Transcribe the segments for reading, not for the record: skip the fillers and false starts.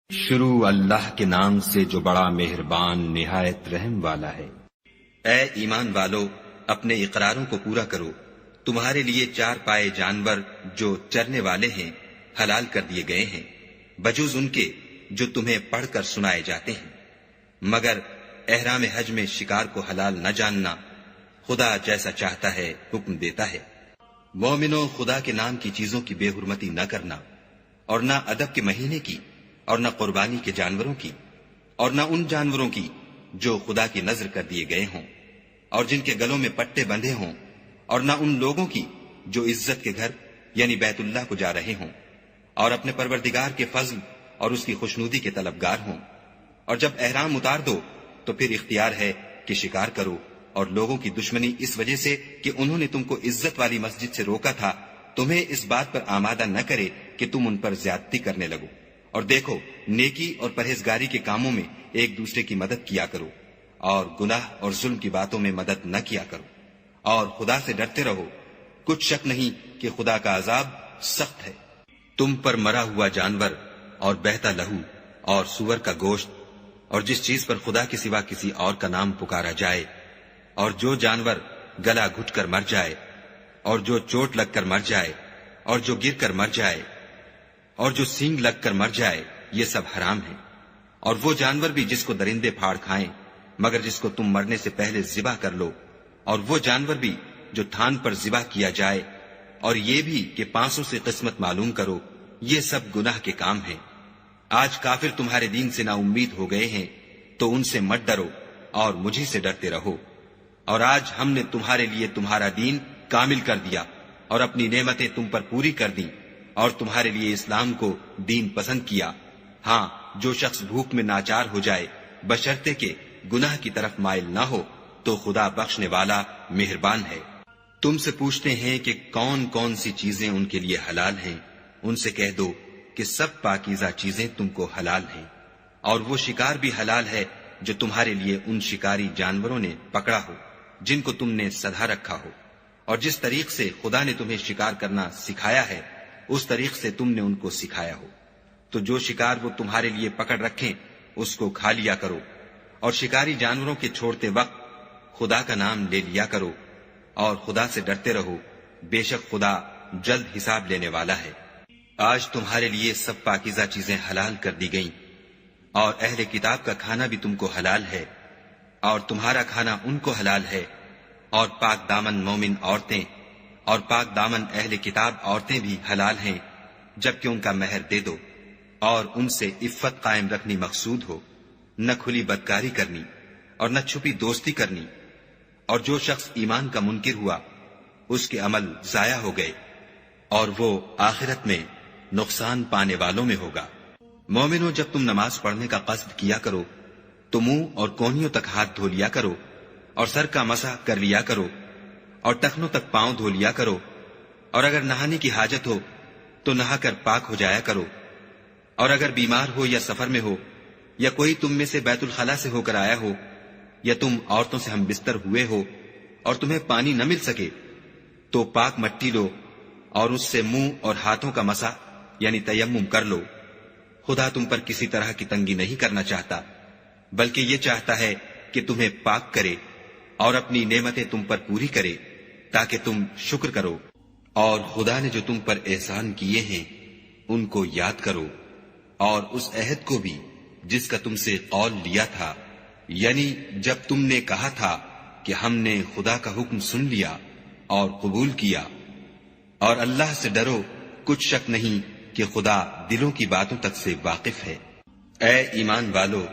شروع اللہ کے نام سے جو بڑا مہربان نہایت رحم والا ہے۔ اے ایمان والو، اپنے اقراروں کو پورا کرو۔ تمہارے لیے چار پائے جانور جو چرنے والے ہیں حلال کر دیے گئے ہیں، بجوز ان کے جو تمہیں پڑھ کر سنائے جاتے ہیں، مگر احرام حج میں شکار کو حلال نہ جاننا، خدا جیسا چاہتا ہے حکم دیتا ہے۔ مومنو، خدا کے نام کی چیزوں کی بے حرمتی نہ کرنا، اور نہ ادب کے مہینے کی، اور نہ قربانی کے جانوروں کی، اور نہ ان جانوروں کی جو خدا کی نذر کر دیے گئے ہوں اور جن کے گلوں میں پٹے بندھے ہوں، اور نہ ان لوگوں کی جو عزت کے گھر یعنی بیت اللہ کو جا رہے ہوں اور اپنے پروردگار کے فضل اور اس کی خوشنودی کے طلبگار ہوں۔ اور جب احرام اتار دو تو پھر اختیار ہے کہ شکار کرو، اور لوگوں کی دشمنی اس وجہ سے کہ انہوں نے تم کو عزت والی مسجد سے روکا تھا تمہیں اس بات پر آمادہ نہ کرے کہ تم ان پر زیادتی کرنے لگو۔ اور دیکھو، نیکی اور پرہیزگاری کے کاموں میں ایک دوسرے کی مدد کیا کرو، اور گناہ اور ظلم کی باتوں میں مدد نہ کیا کرو، اور خدا سے ڈرتے رہو۔ کچھ شک نہیں کہ خدا کا عذاب سخت ہے۔ تم پر مرا ہوا جانور اور بہتا لہو اور سور کا گوشت اور جس چیز پر خدا کے سوا کسی اور کا نام پکارا جائے، اور جو جانور گلا گھٹ کر مر جائے، اور جو چوٹ لگ کر مر جائے، اور جو گر کر مر جائے، اور جو سینگ لگ کر مر جائے، یہ سب حرام ہے۔ اور وہ جانور بھی جس کو درندے پھاڑ کھائیں مگر جس کو تم مرنے سے پہلے ذبح کر لو، اور وہ جانور بھی جو تھان پر ذبح کیا جائے، اور یہ بھی کہ پانسوں سے قسمت معلوم کرو، یہ سب گناہ کے کام ہیں۔ آج کافر تمہارے دین سے نا امید ہو گئے ہیں تو ان سے مت ڈرو اور مجھے سے ڈرتے رہو۔ اور آج ہم نے تمہارے لیے تمہارا دین کامل کر دیا اور اپنی نعمتیں تم پر پوری کر دیں، اور تمہارے لیے اسلام کو دین پسند کیا۔ ہاں، جو شخص بھوک میں ناچار ہو جائے بشرطے کہ گناہ کی طرف مائل نہ ہو تو خدا بخشنے والا مہربان ہے۔ تم سے پوچھتے ہیں کہ کون کون سی چیزیں ان کے لیے حلال ہیں، ان سے کہہ دو کہ سب پاکیزہ چیزیں تم کو حلال ہیں، اور وہ شکار بھی حلال ہے جو تمہارے لیے ان شکاری جانوروں نے پکڑا ہو جن کو تم نے سدھا رکھا ہو، اور جس طریق سے خدا نے تمہیں شکار کرنا سکھایا ہے اس طریق سے تم نے ان کو سکھایا ہو۔ تو جو شکار وہ تمہارے لیے پکڑ رکھیں اس کو کھا لیا کرو، اور شکاری جانوروں کے چھوڑتے وقت خدا کا نام لے لیا کرو، اور خدا سے ڈرتے رہو، بے شک خدا جلد حساب لینے والا ہے۔ آج تمہارے لیے سب پاکیزہ چیزیں حلال کر دی گئیں، اور اہل کتاب کا کھانا بھی تم کو حلال ہے، اور تمہارا کھانا ان کو حلال ہے، اور پاک دامن مومن عورتیں اور پاک دامن اہل کتاب عورتیں بھی حلال ہیں جبکہ ان کا مہر دے دو، اور ان سے عفت قائم رکھنی مقصود ہو، نہ کھلی بدکاری کرنی اور نہ چھپی دوستی کرنی۔ اور جو شخص ایمان کا منکر ہوا اس کے عمل ضائع ہو گئے، اور وہ آخرت میں نقصان پانے والوں میں ہوگا۔ مومنو، جب تم نماز پڑھنے کا قصد کیا کرو تو منہ اور کونیوں تک ہاتھ دھو لیا کرو، اور سر کا مسح کر لیا کرو، اور ٹخنوں تک پاؤں دھو لیا کرو، اور اگر نہانے کی حاجت ہو تو نہا کر پاک ہو جایا کرو، اور اگر بیمار ہو یا سفر میں ہو یا کوئی تم میں سے بیت الخلا سے ہو کر آیا ہو، یا تم عورتوں سے ہم بستر ہوئے ہو اور تمہیں پانی نہ مل سکے تو پاک مٹی لو اور اس سے منہ اور ہاتھوں کا مسح یعنی تیمم کر لو۔ خدا تم پر کسی طرح کی تنگی نہیں کرنا چاہتا، بلکہ یہ چاہتا ہے کہ تمہیں پاک کرے اور اپنی نعمتیں تم پر پوری کرے تاکہ تم شکر کرو۔ اور خدا نے جو تم پر احسان کیے ہیں ان کو یاد کرو، اور اس عہد کو بھی جس کا تم سے قول لیا تھا، یعنی جب تم نے کہا تھا کہ ہم نے خدا کا حکم سن لیا اور قبول کیا۔ اور اللہ سے ڈرو، کچھ شک نہیں کہ خدا دلوں کی باتوں تک سے واقف ہے۔ اے ایمان والو،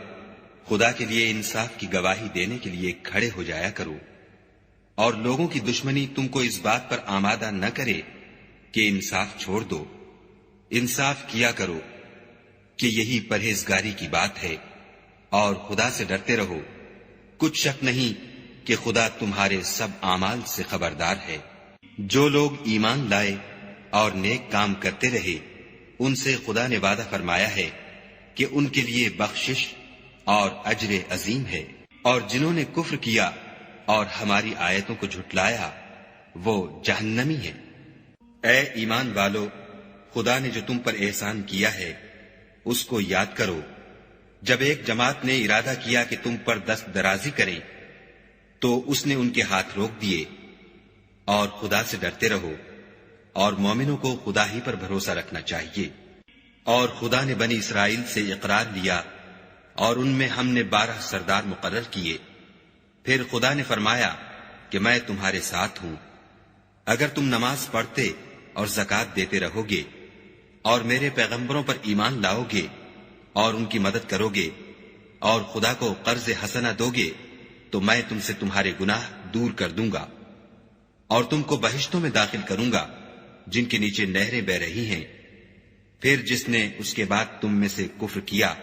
خدا کے لیے انصاف کی گواہی دینے کے لیے کھڑے ہو جایا کرو، اور لوگوں کی دشمنی تم کو اس بات پر آمادہ نہ کرے کہ انصاف چھوڑ دو۔ انصاف کیا کرو کہ یہی پرہیزگاری کی بات ہے، اور خدا سے ڈرتے رہو۔ کچھ شک نہیں کہ خدا تمہارے سب اعمال سے خبردار ہے۔ جو لوگ ایمان لائے اور نیک کام کرتے رہے ان سے خدا نے وعدہ فرمایا ہے کہ ان کے لیے بخشش اور اجر عظیم ہے، اور جنہوں نے کفر کیا اور ہماری آیتوں کو جھٹلایا وہ جہنمی ہیں۔ اے ایمان والو، خدا نے جو تم پر احسان کیا ہے اس کو یاد کرو جب ایک جماعت نے ارادہ کیا کہ تم پر دست درازی کریں تو اس نے ان کے ہاتھ روک دیے. اور خدا سے ڈرتے رہو اور مومنوں کو خدا ہی پر بھروسہ رکھنا چاہیے. اور خدا نے بنی اسرائیل سے اقرار لیا اور ان میں ہم نے 12 سردار مقرر کیے. پھر خدا نے فرمایا کہ میں تمہارے ساتھ ہوں. اگر تم نماز پڑھتے اور زکوٰۃ دیتے رہو گے اور میرے پیغمبروں پر ایمان لاؤ گے اور ان کی مدد کرو گے اور خدا کو قرض حسنہ دو گے تو میں تم سے تمہارے گناہ دور کر دوں گا اور تم کو بہشتوں میں داخل کروں گا جن کے نیچے نہریں بہ رہی ہیں. پھر جس نے اس کے بعد تم میں سے کفر کیا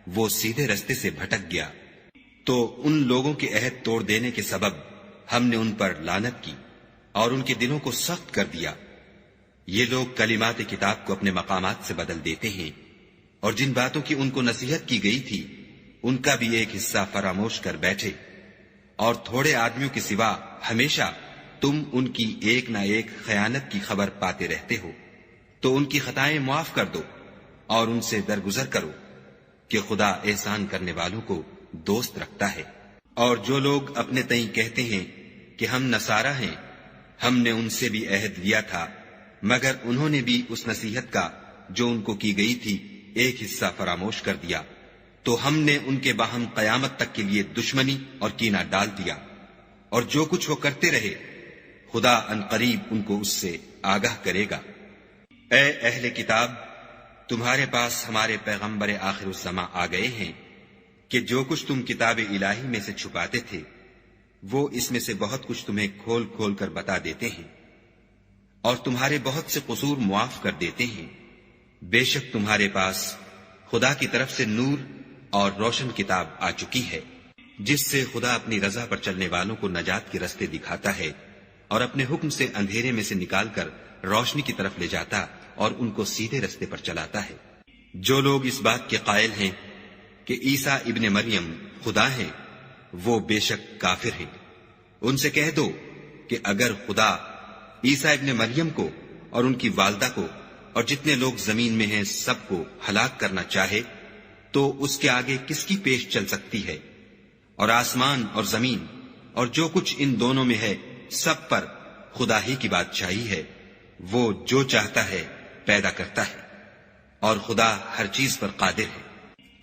وہ سیدھے رستے سے بھٹک گیا. تو ان لوگوں کے عہد توڑ دینے کے سبب ہم نے ان پر لعنت کی اور ان کے دلوں کو سخت کر دیا. یہ لوگ کلمات کتاب کو اپنے مقامات سے بدل دیتے ہیں اور جن باتوں کی ان کو نصیحت کی گئی تھی ان کا بھی ایک حصہ فراموش کر بیٹھے. اور تھوڑے آدمیوں کے سوا ہمیشہ تم ان کی ایک نہ ایک خیانت کی خبر پاتے رہتے ہو. تو ان کی خطائیں معاف کر دو اور ان سے درگزر کرو کہ خدا احسان کرنے والوں کو دوست رکھتا ہے. اور جو لوگ اپنے تئیں کہتے ہیں کہ ہم نصارہ ہیں ہم نے ان سے بھی عہد لیا تھا مگر انہوں نے بھی اس نصیحت کا جو ان کو کی گئی تھی ایک حصہ فراموش کر دیا. تو ہم نے ان کے باہم قیامت تک کے لیے دشمنی اور کینہ ڈال دیا. اور جو کچھ وہ کرتے رہے خدا عنقریب ان کو اس سے آگاہ کرے گا. اے اہل کتاب تمہارے پاس ہمارے پیغمبر آخر الزماں آ گئے ہیں کہ جو کچھ تم کتاب الہی میں سے چھپاتے تھے وہ اس میں سے بہت کچھ تمہیں کھول کھول کر بتا دیتے ہیں اور تمہارے بہت سے قصور معاف کر دیتے ہیں. بے شک تمہارے پاس خدا کی طرف سے نور اور روشن کتاب آ چکی ہے جس سے خدا اپنی رضا پر چلنے والوں کو نجات کے رستے دکھاتا ہے اور اپنے حکم سے اندھیرے میں سے نکال کر روشنی کی طرف لے جاتا اور ان کو سیدھے رستے پر چلاتا ہے. جو لوگ اس بات کے قائل ہیں کہ عیسیٰ ابن مریم خدا ہیں وہ بے شک کافر ہیں. ان سے کہہ دو کہ اگر خدا عیسیٰ ابن مریم کو اور ان کی والدہ کو اور جتنے لوگ زمین میں ہیں سب کو ہلاک کرنا چاہے تو اس کے آگے کس کی پیش چل سکتی ہے. اور آسمان اور زمین اور جو کچھ ان دونوں میں ہے سب پر خدا ہی کی بادشاہی ہے. وہ جو چاہتا ہے پیدا کرتا ہے اور خدا ہر چیز پر قادر ہے.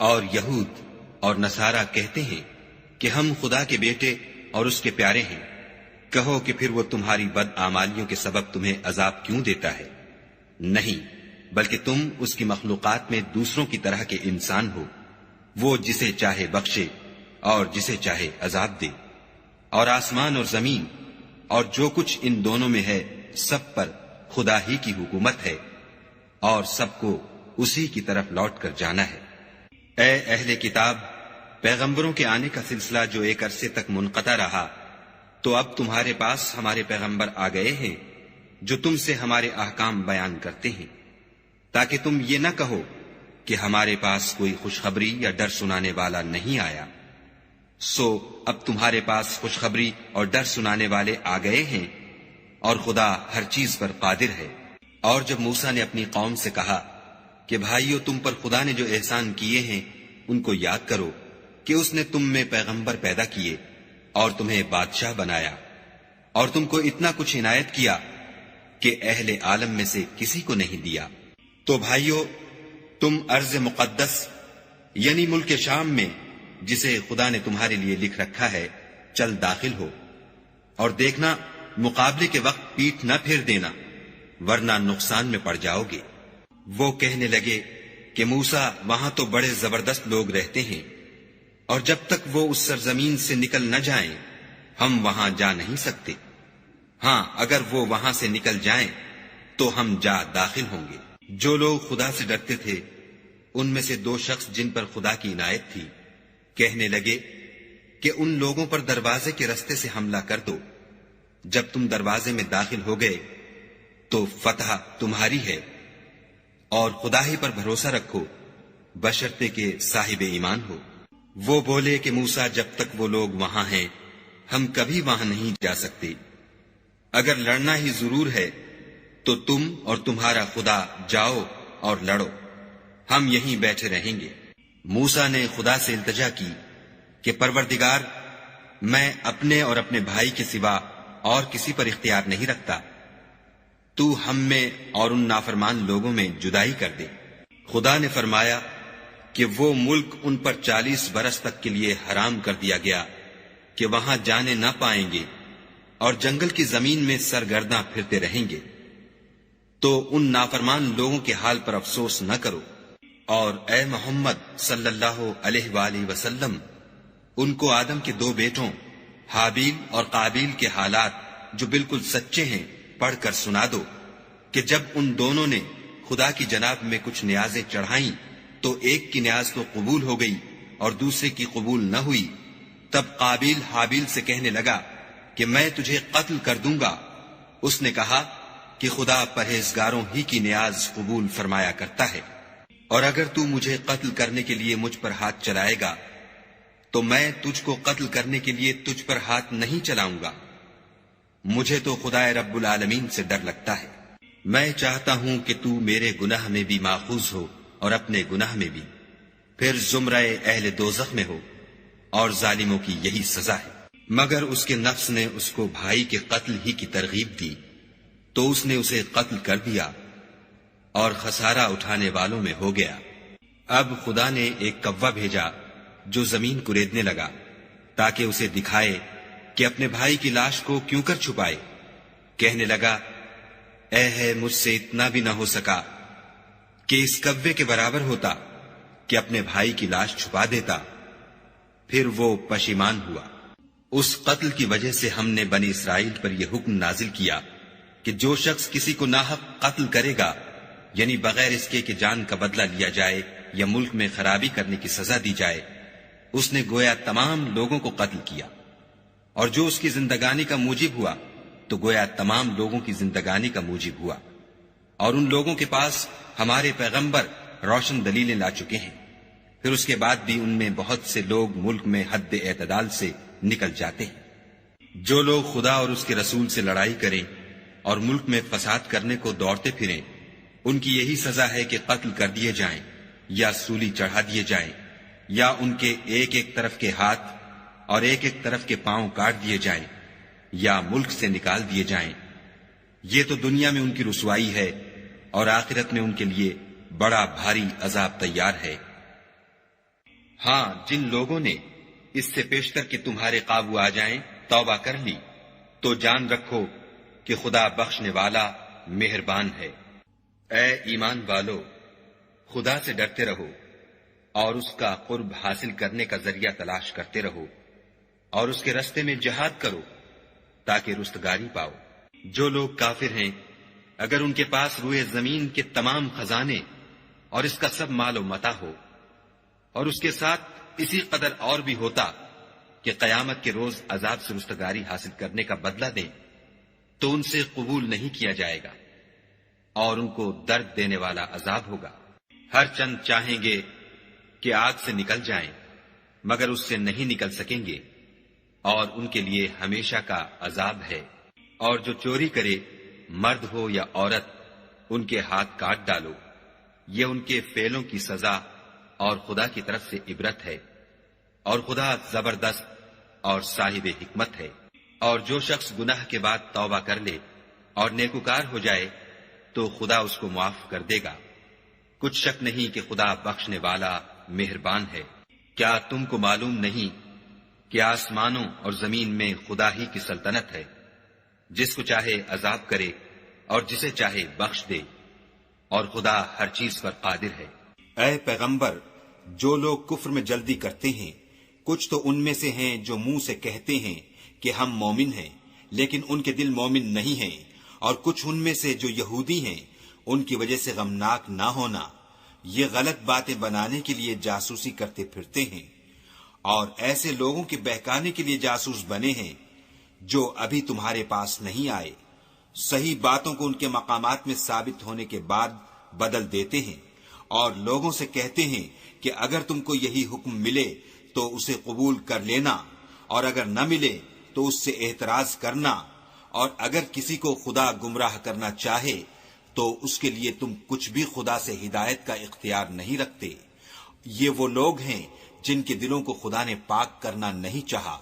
اور یہود اور نصارہ کہتے ہیں کہ ہم خدا کے بیٹے اور اس کے پیارے ہیں. کہو کہ پھر وہ تمہاری بدعمالیوں کے سبب تمہیں عذاب کیوں دیتا ہے؟ نہیں بلکہ تم اس کی مخلوقات میں دوسروں کی طرح کے انسان ہو. وہ جسے چاہے بخشے اور جسے چاہے عذاب دے. اور آسمان اور زمین اور جو کچھ ان دونوں میں ہے سب پر خدا ہی کی حکومت ہے اور سب کو اسی کی طرف لوٹ کر جانا ہے. اے اہل کتاب پیغمبروں کے آنے کا سلسلہ جو ایک عرصے تک منقطع رہا تو اب تمہارے پاس ہمارے پیغمبر آ گئے ہیں جو تم سے ہمارے احکام بیان کرتے ہیں تاکہ تم یہ نہ کہو کہ ہمارے پاس کوئی خوشخبری یا ڈر سنانے والا نہیں آیا. سو اب تمہارے پاس خوشخبری اور ڈر سنانے والے آ گئے ہیں اور خدا ہر چیز پر قادر ہے. اور جب موسیٰ نے اپنی قوم سے کہا کہ بھائیو تم پر خدا نے جو احسان کیے ہیں ان کو یاد کرو کہ اس نے تم میں پیغمبر پیدا کیے اور تمہیں بادشاہ بنایا اور تم کو اتنا کچھ عنایت کیا کہ اہل عالم میں سے کسی کو نہیں دیا. تو بھائیو تم ارض مقدس یعنی ملک شام میں جسے خدا نے تمہارے لیے لکھ رکھا ہے چل داخل ہو اور دیکھنا مقابلے کے وقت پیٹھ نہ پھیر دینا ورنہ نقصان میں پڑ جاؤ گے. وہ کہنے لگے کہ موسیٰ وہاں تو بڑے زبردست لوگ رہتے ہیں اور جب تک وہ اس سرزمین سے نکل نہ جائیں ہم وہاں جا نہیں سکتے. ہاں اگر وہ وہاں سے نکل جائیں تو ہم جا داخل ہوں گے. جو لوگ خدا سے ڈرتے تھے ان میں سے 2 شخص جن پر خدا کی عنایت تھی کہنے لگے کہ ان لوگوں پر دروازے کے رستے سے حملہ کر دو. جب تم دروازے میں داخل ہو گئے تو فتح تمہاری ہے اور خدا ہی پر بھروسہ رکھو بشرطے کہ صاحب ایمان ہو. وہ بولے کہ موسیٰ جب تک وہ لوگ وہاں ہیں ہم کبھی وہاں نہیں جا سکتے. اگر لڑنا ہی ضرور ہے تو تم اور تمہارا خدا جاؤ اور لڑو. ہم یہیں بیٹھے رہیں گے۔ موسیٰ نے خدا سے التجا کی کہ پروردگار، میں اپنے اور اپنے بھائی کے سوا اور کسی پر اختیار نہیں رکھتا، تو ہم میں اور ان نافرمان لوگوں میں جدائی کر دے۔ خدا نے فرمایا کہ وہ ملک ان پر 40 برس تک کے لیے حرام کر دیا گیا کہ وہاں جانے نہ پائیں گے اور جنگل کی زمین میں سرگرداں پھرتے رہیں گے۔ تو ان نافرمان لوگوں کے حال پر افسوس نہ کرو، اور اے محمد صلی اللہ علیہ وآلہ وسلم ان کو آدم کے 2 بیٹوں حابیل اور قابیل کے حالات جو بالکل سچے ہیں پڑھ کر سنا دو کہ جب ان دونوں نے خدا کی جناب میں کچھ نیازیں چڑھائیں تو ایک کی نیاز تو قبول ہو گئی اور دوسرے کی قبول نہ ہوئی۔ تب قابیل حابیل سے کہنے لگا کہ میں تجھے قتل کر دوں گا۔ اس نے کہا کہ خدا پرہیزگاروں ہی کی نیاز قبول فرمایا کرتا ہے، اور اگر تو مجھے قتل کرنے کے لیے مجھ پر ہاتھ چلائے گا تو میں تجھ کو قتل کرنے کے لیے تجھ پر ہاتھ نہیں چلاؤں گا۔ مجھے تو خدا رب العالمین سے ڈر لگتا ہے۔ میں چاہتا ہوں کہ تو میرے گناہ میں بھی ماخوذ ہو اور اپنے گناہ میں بھی، پھر زمرہ اہل دوزخ میں ہو، اور ظالموں کی یہی سزا ہے۔ مگر اس کے نفس نے اس کو بھائی کے قتل ہی کی ترغیب دی تو اس نے اسے قتل کر دیا اور خسارہ اٹھانے والوں میں ہو گیا۔ اب خدا نے ایک کوا بھیجا جو زمین کریدنے لگا تاکہ اسے دکھائے کہ اپنے بھائی کی لاش کو کیوں کر چھپائے۔ کہنے لگا، اے ہے مجھ سے اتنا بھی نہ ہو سکا کہ اس کوے کے برابر ہوتا کہ اپنے بھائی کی لاش چھپا دیتا۔ پھر وہ پشیمان ہوا۔ اس قتل کی وجہ سے ہم نے بنی اسرائیل پر یہ حکم نازل کیا کہ جو شخص کسی کو ناحق قتل کرے گا، یعنی بغیر اس کے کہ جان کا بدلہ لیا جائے یا ملک میں خرابی کرنے کی سزا دی جائے، اس نے گویا تمام لوگوں کو قتل کیا، اور جو اس کی زندگانی کا موجب ہوا تو گویا تمام لوگوں کی زندگانی کا موجب ہوا۔ اور ان لوگوں کے پاس ہمارے پیغمبر روشن دلیلیں لا چکے ہیں، پھر اس کے بعد بھی ان میں بہت سے لوگ ملک میں حد اعتدال سے نکل جاتے ہیں۔ جو لوگ خدا اور اس کے رسول سے لڑائی کریں اور ملک میں فساد کرنے کو دوڑتے پھریں، ان کی یہی سزا ہے کہ قتل کر دیے جائیں یا سولی چڑھا دیے جائیں، یا ان کے ایک ایک طرف کے ہاتھ اور ایک ایک طرف کے پاؤں کاٹ دیے جائیں یا ملک سے نکال دیے جائیں۔ یہ تو دنیا میں ان کی رسوائی ہے، اور آخرت میں ان کے لیے بڑا بھاری عذاب تیار ہے۔ ہاں، جن لوگوں نے اس سے پیشتر کہ تمہارے قابو آ جائیں توبہ کر لی تو جان رکھو کہ خدا بخشنے والا مہربان ہے۔ اے ایمان والو، خدا سے ڈرتے رہو اور اس کا قرب حاصل کرنے کا ذریعہ تلاش کرتے رہو، اور اس کے رستے میں جہاد کرو تاکہ رستگاری پاؤ۔ جو لوگ کافر ہیں، اگر ان کے پاس روئے زمین کے تمام خزانے اور اس کا سب مال و متاع ہو، اور اس کے ساتھ اسی قدر اور بھی ہوتا کہ قیامت کے روز عذاب سے رستگاری حاصل کرنے کا بدلہ دیں، تو ان سے قبول نہیں کیا جائے گا، اور ان کو درد دینے والا عذاب ہوگا۔ ہر چند چاہیں گے کہ آگ سے نکل جائیں، مگر اس سے نہیں نکل سکیں گے، اور ان کے لیے ہمیشہ کا عذاب ہے۔ اور جو چوری کرے، مرد ہو یا عورت، ان کے ہاتھ کاٹ ڈالو، یہ ان کے فعلوں کی سزا اور خدا کی طرف سے عبرت ہے، اور خدا زبردست اور صاحب حکمت ہے۔ اور جو شخص گناہ کے بعد توبہ کر لے اور نیکوکار ہو جائے تو خدا اس کو معاف کر دے گا۔ کچھ شک نہیں کہ خدا بخشنے والا مہربان ہے۔ کیا تم کو معلوم نہیں کہ آسمانوں اور زمین میں خدا ہی کی سلطنت ہے، جس کو چاہے عذاب کرے اور جسے چاہے بخش دے، اور خدا ہر چیز پر قادر ہے۔ اے پیغمبر، جو لوگ کفر میں جلدی کرتے ہیں، کچھ تو ان میں سے ہیں جو منہ سے کہتے ہیں کہ ہم مومن ہیں، لیکن ان کے دل مومن نہیں ہیں، اور کچھ ان میں سے جو یہودی ہیں، ان کی وجہ سے غمناک نہ ہونا، یہ غلط باتیں بنانے کے لیے جاسوسی کرتے پھرتے ہیں، اور ایسے لوگوں کے بہکانے کے لیے جاسوس بنے ہیں جو ابھی تمہارے پاس نہیں آئے، صحیح باتوں کو ان کے مقامات میں ثابت ہونے کے بعد بدل دیتے ہیں، اور لوگوں سے کہتے ہیں کہ اگر تم کو یہی حکم ملے تو اسے قبول کر لینا، اور اگر نہ ملے تو اس سے اعتراض کرنا، اور اگر کسی کو خدا گمراہ کرنا چاہے تو اس کے لیے تم کچھ بھی خدا سے ہدایت کا اختیار نہیں رکھتے۔ یہ وہ لوگ ہیں جن کے دلوں کو خدا نے پاک کرنا نہیں چاہا،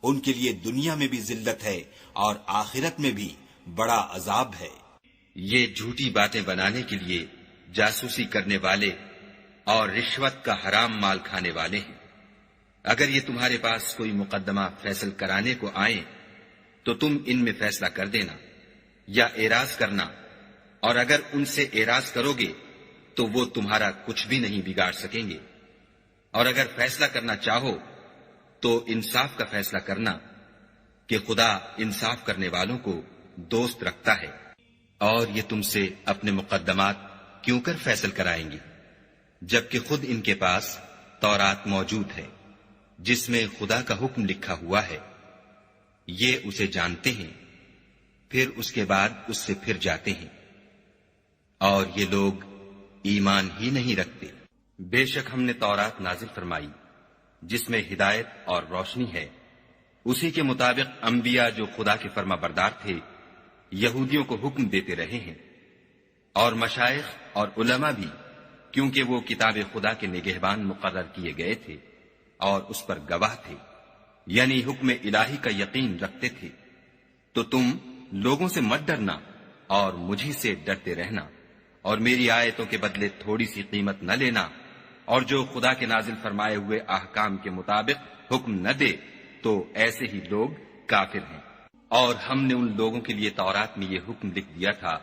ان کے لیے دنیا میں بھی ذلت ہے اور آخرت میں بھی بڑا عذاب ہے۔ یہ جھوٹی باتیں بنانے کے لیے جاسوسی کرنے والے اور رشوت کا حرام مال کھانے والے ہیں۔ اگر یہ تمہارے پاس کوئی مقدمہ فیصل کرانے کو آئیں تو تم ان میں فیصلہ کر دینا یا اعراض کرنا، اور اگر ان سے اعراض کرو گے تو وہ تمہارا کچھ بھی نہیں بگاڑ سکیں گے، اور اگر فیصلہ کرنا چاہو تو انصاف کا فیصلہ کرنا کہ خدا انصاف کرنے والوں کو دوست رکھتا ہے۔ اور یہ تم سے اپنے مقدمات کیوں کر فیصل کرائیں گے جبکہ خود ان کے پاس تورات موجود ہے جس میں خدا کا حکم لکھا ہوا ہے۔ یہ اسے جانتے ہیں، پھر اس کے بعد اس سے پھر جاتے ہیں، اور یہ لوگ ایمان ہی نہیں رکھتے۔ بے شک ہم نے تورات نازل فرمائی جس میں ہدایت اور روشنی ہے، اسی کے مطابق انبیاء جو خدا کے فرما بردار تھے یہودیوں کو حکم دیتے رہے ہیں، اور مشائخ اور علماء بھی، کیونکہ وہ کتاب خدا کے نگہبان مقرر کیے گئے تھے اور اس پر گواہ تھے، یعنی حکم الہی کا یقین رکھتے تھے۔ تو تم لوگوں سے مت ڈرنا اور مجھی سے ڈرتے رہنا، اور میری آیتوں کے بدلے تھوڑی سی قیمت نہ لینا، اور جو خدا کے نازل فرمائے ہوئے احکام کے مطابق حکم نہ دے تو ایسے ہی لوگ کافر ہیں۔ اور ہم نے ان لوگوں کے لیے تورات میں یہ حکم لکھ دیا تھا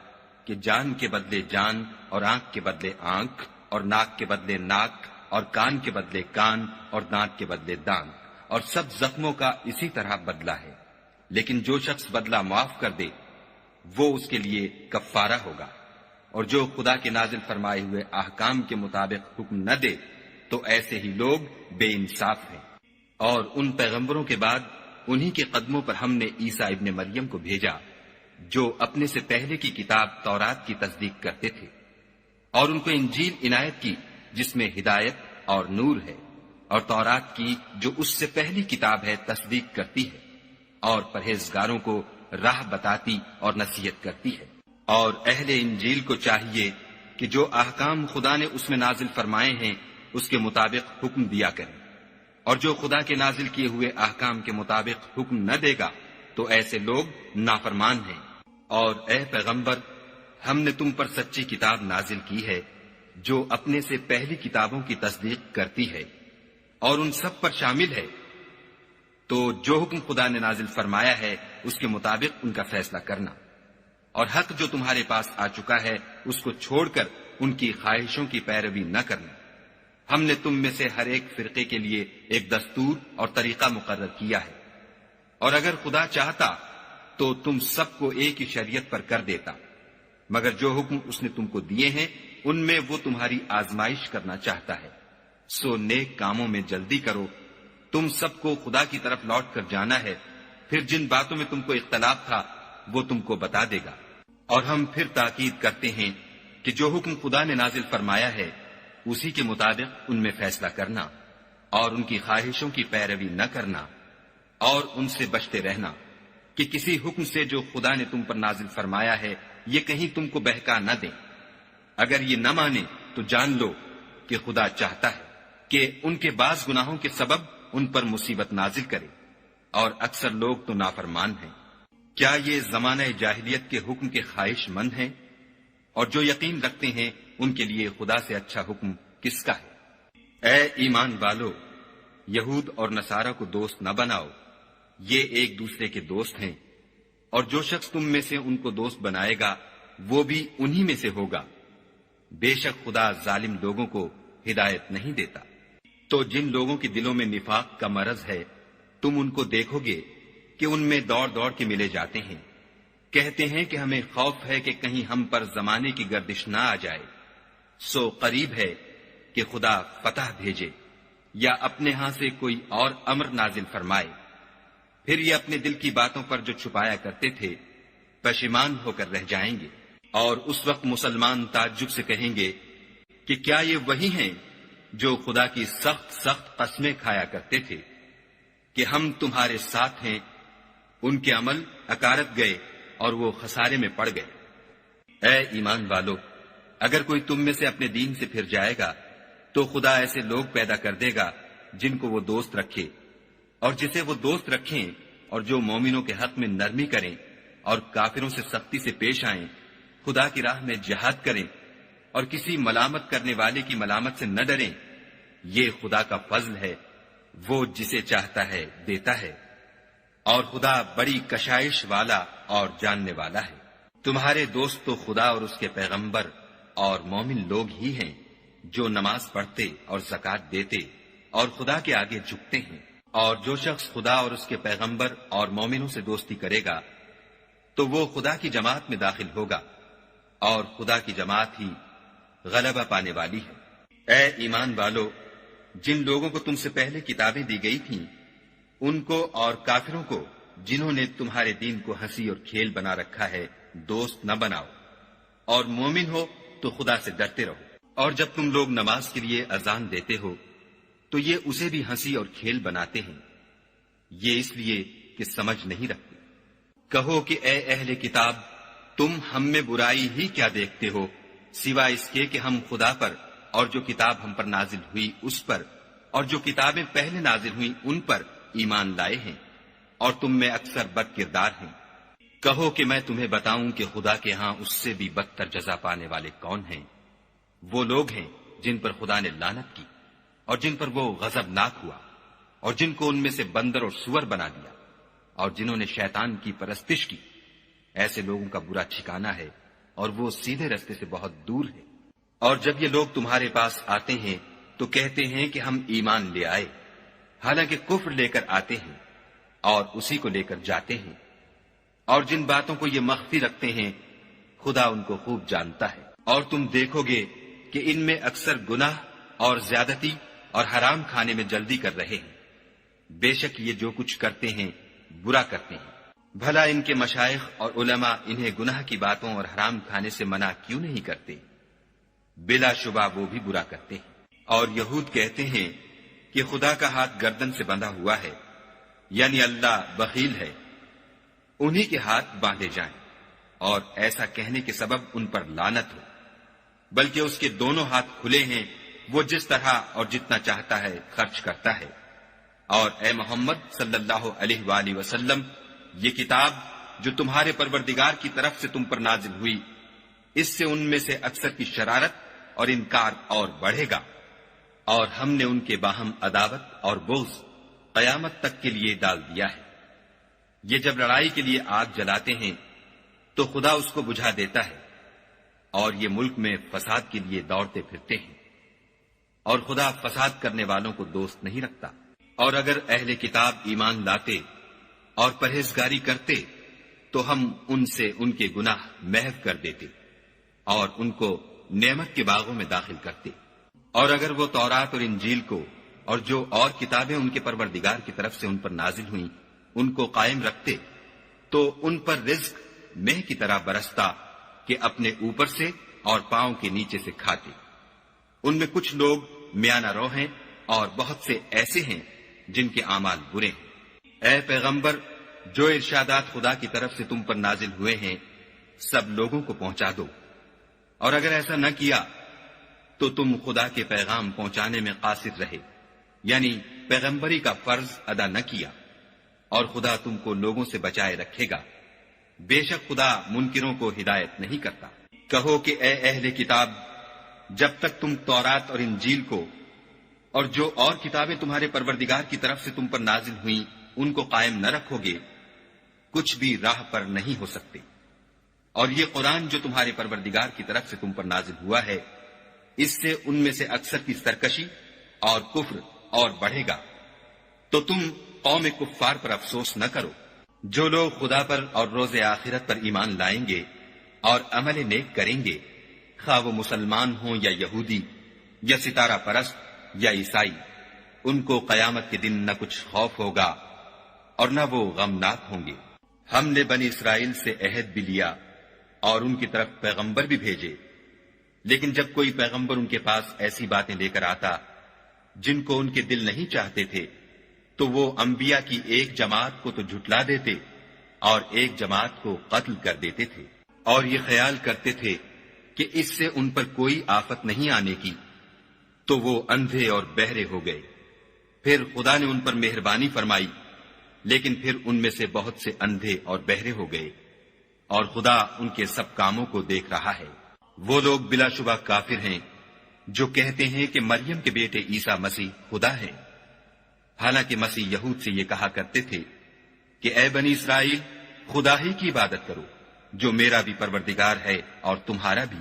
کہ جان کے بدلے جان، اور آنکھ کے بدلے آنکھ، اور ناک کے بدلے ناک، اور کان کے بدلے کان، اور دانت کے بدلے دانت، اور سب زخموں کا اسی طرح بدلہ ہے۔ لیکن جو شخص بدلہ معاف کر دے وہ اس کے لیے کفارہ ہوگا، اور جو خدا کے نازل فرمائے ہوئے احکام کے مطابق حکم نہ دے تو ایسے ہی لوگ بے انصاف ہیں۔ اور ان پیغمبروں کے بعد انہی کے قدموں پر ہم نے عیسیٰ ابن مریم کو بھیجا جو اپنے سے پہلے کی کتاب تورات کی تصدیق کرتے تھے، اور ان کو انجیل عنایت کی جس میں ہدایت اور نور ہے، اور تورات کی جو اس سے پہلی کتاب ہے تصدیق کرتی ہے، اور پرہیزگاروں کو راہ بتاتی اور نصیحت کرتی ہے۔ اور اہل انجیل کو چاہیے کہ جو احکام خدا نے اس میں نازل فرمائے ہیں اس کے مطابق حکم دیا کریں، اور جو خدا کے نازل کیے ہوئے احکام کے مطابق حکم نہ دے گا تو ایسے لوگ نافرمان ہیں۔ اور اے پیغمبر، ہم نے تم پر سچی کتاب نازل کی ہے جو اپنے سے پہلی کتابوں کی تصدیق کرتی ہے اور ان سب پر شامل ہے، تو جو حکم خدا نے نازل فرمایا ہے اس کے مطابق ان کا فیصلہ کرنا، اور حق جو تمہارے پاس آ چکا ہے اس کو چھوڑ کر ان کی خواہشوں کی پیروی نہ کرنا۔ ہم نے تم میں سے ہر ایک فرقے کے لیے ایک دستور اور طریقہ مقرر کیا ہے، اور اگر خدا چاہتا تو تم سب کو ایک ہی شریعت پر کر دیتا، مگر جو حکم اس نے تم کو دیے ہیں ان میں وہ تمہاری آزمائش کرنا چاہتا ہے۔ سو نیک کاموں میں جلدی کرو، تم سب کو خدا کی طرف لوٹ کر جانا ہے، پھر جن باتوں میں تم کو اختلاف تھا وہ تم کو بتا دے گا۔ اور ہم پھر تاکید کرتے ہیں کہ جو حکم خدا نے نازل فرمایا ہے اسی کے مطابق ان میں فیصلہ کرنا، اور ان کی خواہشوں کی پیروی نہ کرنا، اور ان سے بچتے رہنا کہ کسی حکم سے جو خدا نے تم پر نازل فرمایا ہے یہ کہیں تم کو بہکا نہ دیں۔ اگر یہ نہ مانے تو جان لو کہ خدا چاہتا ہے کہ ان کے بعض گناہوں کے سبب ان پر مصیبت نازل کرے، اور اکثر لوگ تو نافرمان ہیں۔ کیا یہ زمانہ جاہلیت کے حکم کے خواہش مند ہیں؟ اور جو یقین رکھتے ہیں ان کے لیے خدا سے اچھا حکم کس کا ہے؟ اے ایمان والو، یہود اور نصارہ کو دوست نہ بناؤ، یہ ایک دوسرے کے دوست ہیں، اور جو شخص تم میں سے ان کو دوست بنائے گا وہ بھی انہی میں سے ہوگا۔ بے شک خدا ظالم لوگوں کو ہدایت نہیں دیتا۔ تو جن لوگوں کے دلوں میں نفاق کا مرض ہے تم ان کو دیکھو گے کہ ان میں دوڑ دوڑ کے ملے جاتے ہیں، کہتے ہیں کہ ہمیں خوف ہے کہ کہیں ہم پر زمانے کی گردش نہ آ جائے۔ سو قریب ہے کہ خدا فتح بھیجے یا اپنے ہاں سے کوئی اور امر نازل فرمائے، پھر یہ اپنے دل کی باتوں پر جو چھپایا کرتے تھے پشیمان ہو کر رہ جائیں گے۔ اور اس وقت مسلمان تعجب سے کہیں گے کہ کیا یہ وہی ہیں جو خدا کی سخت سخت قسمیں کھایا کرتے تھے کہ ہم تمہارے ساتھ ہیں؟ ان کے عمل اکارت گئے اور وہ خسارے میں پڑ گئے۔ اے ایمان والو، اگر کوئی تم میں سے اپنے دین سے پھر جائے گا تو خدا ایسے لوگ پیدا کر دے گا جن کو وہ دوست رکھے اور جسے وہ دوست رکھیں، اور جو مومنوں کے حق میں نرمی کریں اور کافروں سے سختی سے پیش آئیں، خدا کی راہ میں جہاد کریں اور کسی ملامت کرنے والے کی ملامت سے نہ ڈریں۔ یہ خدا کا فضل ہے، وہ جسے چاہتا ہے دیتا ہے، اور خدا بڑی کشائش والا اور جاننے والا ہے۔ تمہارے دوست تو خدا اور اس کے پیغمبر اور مومن لوگ ہی ہیں جو نماز پڑھتے اور زکوٰۃ دیتے اور خدا کے آگے جھکتے ہیں، اور جو شخص خدا اور اس کے پیغمبر اور مومنوں سے دوستی کرے گا تو وہ خدا کی جماعت میں داخل ہوگا، اور خدا کی جماعت ہی غلبہ پانے والی ہے۔ اے ایمان والو، جن لوگوں کو تم سے پہلے کتابیں دی گئی تھیں ان کو اور کافروں کو جنہوں نے تمہارے دین کو ہنسی اور کھیل بنا رکھا ہے دوست نہ بناؤ، اور مومن ہو تو خدا سے ڈرتے رہو۔ اور جب تم لوگ نماز کے لیے اذان دیتے ہو تو یہ اسے بھی ہنسی اور کھیل بناتے ہیں، یہ اس لیے کہ سمجھ نہیں رکھتے۔ کہو کہ اے اہل کتاب، تم ہم میں برائی ہی کیا دیکھتے ہو سوائے اس کے کہ ہم خدا پر اور جو کتاب ہم پر نازل ہوئی اس پر اور جو کتابیں پہلے نازل ہوئی ان پر ایمان لائے ہیں، اور تم میں اکثر بد کردار ہیں۔ کہو کہ میں تمہیں بتاؤں کہ خدا کے ہاں اس سے بھی بدتر جزا پانے والے کون ہیں؟ وہ لوگ ہیں جن پر خدا نے لعنت کی اور جن پر وہ غضبناک ہوا، اور جن کو ان میں سے بندر اور سور بنا دیا، اور جنہوں نے شیطان کی پرستش کی۔ ایسے لوگوں کا برا ٹھکانہ ہے اور وہ سیدھے رستے سے بہت دور ہے۔ اور جب یہ لوگ تمہارے پاس آتے ہیں تو کہتے ہیں کہ ہم ایمان لے آئے، حالانکہ کفر لے کر آتے ہیں اور اسی کو لے کر جاتے ہیں، اور جن باتوں کو یہ مخفی رکھتے ہیں خدا ان کو خوب جانتا ہے۔ اور تم دیکھو گے کہ ان میں اکثر گناہ اور زیادتی اور حرام کھانے میں جلدی کر رہے ہیں۔ بے شک یہ جو کچھ کرتے ہیں برا کرتے ہیں۔ بھلا ان کے مشائخ اور علماء انہیں گناہ کی باتوں اور حرام کھانے سے منع کیوں نہیں کرتے؟ بلا شبہ وہ بھی برا کرتے ہیں۔ اور یہود کہتے ہیں کہ خدا کا ہاتھ گردن سے بندھا ہوا ہے، یعنی اللہ بخیل ہے، انہی کے ہاتھ باندھے جائیں، اور ایسا کہنے کے سبب ان پر لعنت ہو، بلکہ اس کے دونوں ہاتھ کھلے ہیں، وہ جس طرح اور جتنا چاہتا ہے خرچ کرتا ہے۔ اور اے محمد صلی اللہ علیہ وآلہ وسلم، یہ کتاب جو تمہارے پروردگار کی طرف سے تم پر نازل ہوئی، اس سے ان میں سے اکثر کی شرارت اور انکار اور بڑھے گا، اور ہم نے ان کے باہم عداوت اور بغض قیامت تک کے لیے ڈال دیا ہے۔ یہ جب لڑائی کے لیے آگ جلاتے ہیں تو خدا اس کو بجھا دیتا ہے، اور یہ ملک میں فساد کے لیے دوڑتے پھرتے ہیں، اور خدا فساد کرنے والوں کو دوست نہیں رکھتا۔ اور اگر اہل کتاب ایمان لاتے اور پرہیزگاری کرتے تو ہم ان سے ان کے گناہ محو کر دیتے اور ان کو نعمت کے باغوں میں داخل کرتے۔ اور اگر وہ تورات اور انجیل کو اور جو اور کتابیں ان کے پروردگار کی طرف سے ان پر نازل ہوئیں ان کو قائم رکھتے تو ان پر رزق مہ کی طرح برستا کہ اپنے اوپر سے اور پاؤں کے نیچے سے کھاتے۔ ان میں کچھ لوگ میانہ رو ہیں اور بہت سے ایسے ہیں جن کے اعمال برے ہیں۔ اے پیغمبر، جو ارشادات خدا کی طرف سے تم پر نازل ہوئے ہیں سب لوگوں کو پہنچا دو، اور اگر ایسا نہ کیا تو تم خدا کے پیغام پہنچانے میں قاصر رہے، یعنی پیغمبری کا فرض ادا نہ کیا، اور خدا تم کو لوگوں سے بچائے رکھے گا۔ بے شک خدا منکروں کو ہدایت نہیں کرتا۔ کہو کہ اے اہل کتاب، جب تک تم تورات اور انجیل کو اور جو اور کتابیں تمہارے پروردگار کی طرف سے تم پر نازل ہوئیں ان کو قائم نہ رکھو گے کچھ بھی راہ پر نہیں ہو سکتے۔ اور یہ قرآن جو تمہارے پروردگار کی طرف سے تم پر نازل ہوا ہے، اس سے ان میں سے اکثر کی سرکشی اور کفر اور بڑھے گا، تو تم قوم کفار پر افسوس نہ کرو۔ جو لوگ خدا پر اور روز آخرت پر ایمان لائیں گے اور عمل نیک کریں گے، خواہ وہ مسلمان ہوں یا یہودی یا ستارہ پرست یا عیسائی، ان کو قیامت کے دن نہ کچھ خوف ہوگا اور نہ وہ غمناک ہوں گے۔ ہم نے بنی اسرائیل سے عہد بھی لیا اور ان کی طرف پیغمبر بھی بھیجے، لیکن جب کوئی پیغمبر ان کے پاس ایسی باتیں لے کر آتا جن کو ان کے دل نہیں چاہتے تھے تو وہ انبیاء کی ایک جماعت کو تو جھٹلا دیتے اور ایک جماعت کو قتل کر دیتے تھے۔ اور یہ خیال کرتے تھے کہ اس سے ان پر کوئی آفت نہیں آنے کی، تو وہ اندھے اور بہرے ہو گئے۔ پھر خدا نے ان پر مہربانی فرمائی، لیکن پھر ان میں سے بہت سے اندھے اور بہرے ہو گئے، اور خدا ان کے سب کاموں کو دیکھ رہا ہے۔ وہ لوگ بلا شبہ کافر ہیں جو کہتے ہیں کہ مریم کے بیٹے عیسیٰ مسیح خدا ہے، حالانکہ مسیح یہود سے یہ کہا کرتے تھے کہ اے بنی اسرائیل، خدا ہی کی عبادت کرو جو میرا بھی پروردگار ہے اور تمہارا بھی،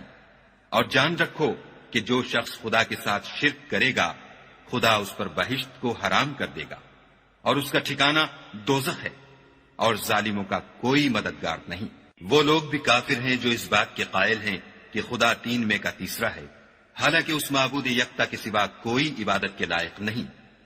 اور جان رکھو کہ جو شخص خدا کے ساتھ شرک کرے گا خدا اس پر بہشت کو حرام کر دے گا، اور اس کا ٹھکانہ دوزخ ہے، اور ظالموں کا کوئی مددگار نہیں۔ وہ لوگ بھی کافر ہیں جو اس بات کے قائل ہیں کہ خدا تین میں کا تیسرا ہے، حالانکہ اس معبود یکتا کے سوا کوئی عبادت کے لائق نہیں۔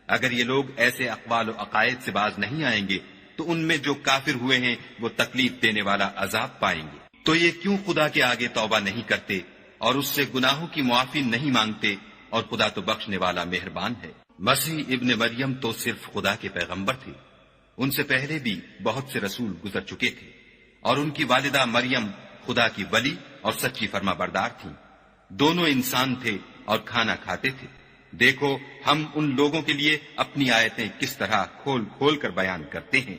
اگر یہ لوگ ایسے اقوال و عقائد سے باز نہیں آئیں گے تو ان میں جو کافر ہوئے ہیں وہ تکلیف دینے والا عذاب پائیں گے۔ تو یہ کیوں خدا کے آگے توبہ نہیں کرتے اور اس سے گناہوں کی معافی نہیں مانگتے، اور خدا تو بخشنے والا مہربان ہے۔ مسیح ابن مریم تو صرف خدا کے پیغمبر تھے، ان سے پہلے بھی بہت سے رسول گزر چکے تھے، اور ان کی والدہ مریم خدا کی ولی اور سچی فرما بردار تھیں۔ دونوں انسان تھے اور کھانا کھاتے تھے۔ دیکھو ہم ان لوگوں کے لیے اپنی آیتیں کس طرح کھول کھول کر بیان کرتے ہیں،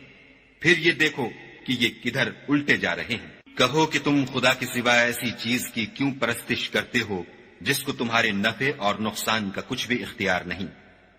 پھر یہ دیکھو کہ یہ کدھر الٹے جا رہے ہیں۔ کہو کہ تم خدا کے سوا ایسی چیز کی کیوں پرستش کرتے ہو جس کو تمہارے نفع اور نقصان کا کچھ بھی اختیار نہیں،